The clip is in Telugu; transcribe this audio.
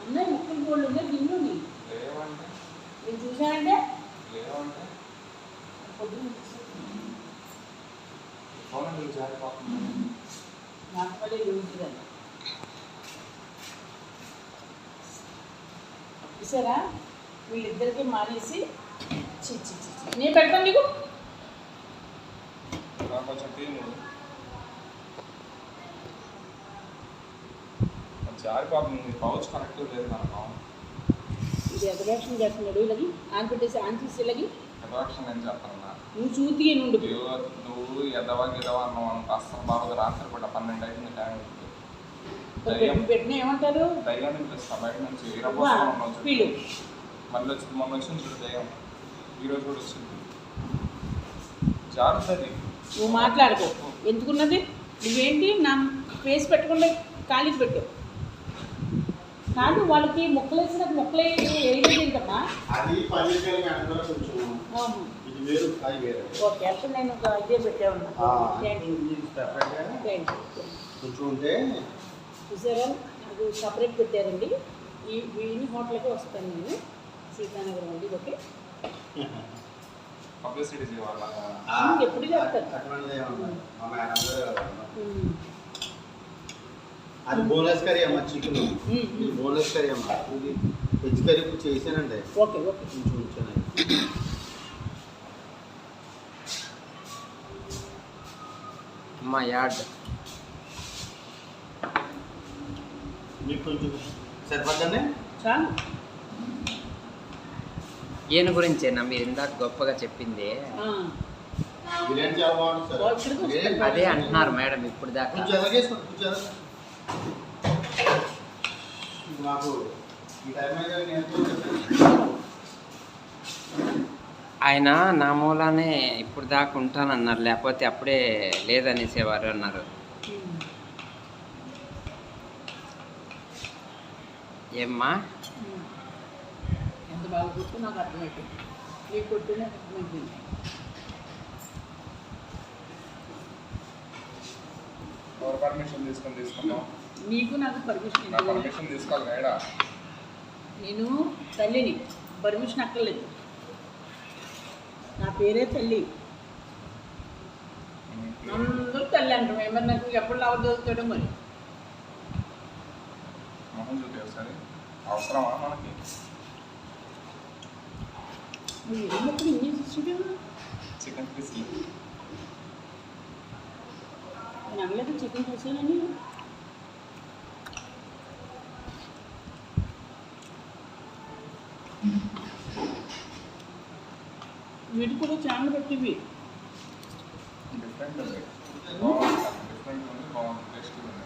ఉన్నాయి ముక్కలు గోళ్ళు ఉన్నాయి గిన్నె ఉన్నాయి. నేను చూసానంటే పొద్దున్న నాకు మళ్ళీ చూసాను చూసారా వీళ్ళిద్దరికి మానేసి నేను పెడతాను నీకు జారిపోతుంది పౌచ్ కరెక్ట్ లేదు నాకు ఇది ఎదరాక్షన్ చేస్తున్నాడు ఇలాగి ఆన్ పెట్టేసి ఆన్ చేసి ఇలాగి ఎదరాక్షన్ ఏం చేస్తాను నువ్వు చూతి నుండు నువ్వు ఎదవా అన్నావు అస్సలు బాగా రాత్రి పూట 12 అయింది టైం పెట్టిన ఏమంటారు దయ్యాన్ని పిలుస్తా బయట నుంచి వీళ్ళు మళ్ళీ వచ్చి మొన్న వచ్చింది చూడు దయ్యం ఈరోజు కూడా వచ్చింది జాగ్రత్త నువ్వు మాట్లాడుకో ఎందుకున్నది నువ్వేంటి నా ఫేస్ పెట్టకుండా ఖాళీ పెట్టు కాదు వాళ్ళకి మొక్కలు వేసినట్టు మొక్కలు వేయలేదమ్మా ఓకే అప్పుడు నేను ఇదే పెట్టాను చూసారా అది సపరేట్ పెట్టారండి ఈ వీని హోటల్కి వస్తాను నేను సీతానగరం అండి ఓకే ఎప్పుడు చెప్తాను అది బోనస్ కర్రీ అమ్మ చికెన్ ఇది బోనస్ కర్రీ అమ్మ ఇది వెజ్ కర్రీ ఇప్పుడు చేసానండి ఓకే ఓకే కొంచెం ఉంచాను అమ్మ యాడ్ మీకు కొంచెం సరిపోద్దండి చాలు ఈయన గురించేనా మీరు ఇందాక గొప్పగా చెప్పింది బిర్యానీ చాలా బాగుంటుంది సార్ అదే అంటున్నారు మేడం ఇప్పుడు దాకా కొంచెం ఎలాగేసుకోండి కొంచెం నాకు ఈ టైం అయితే ఆయన నా మూలానే ఇప్పుడు దాకా ఉంటానన్నారు లేకపోతే అప్పుడే లేదనేసేవారు అన్నారు ఏమ్మా ఎంత బాగా గుర్తు నాకు అర్థమైపోయింది నీకు కొట్టిన అర్థమైపోయింది పర్మిషన్ తీసుకున్నాం నీకు నాకు పర్మిషన్ పర్మిషన్ తీసుకోవాలి మేడా నేను తల్లిని పర్మిషన్ అక్కర్లేదు నా పేరే తల్లి అందరూ తల్లి అంటాం ఏమన్నా నాకు ఎప్పుడు లావు చదువుతాడో మరి మొహం చూపి సరే అవసరమా మనకి నువ్వు ఏమప్పుడు ఇంగ్లీష్ చూడు చికెన్ పీస్ నేను అనలేదు చికెన్ చూసానని వీటి కూడా ఛానల్ పెట్టివి డిఫరెంట్ ఉంది బాగుంది టేస్టీ ఉంది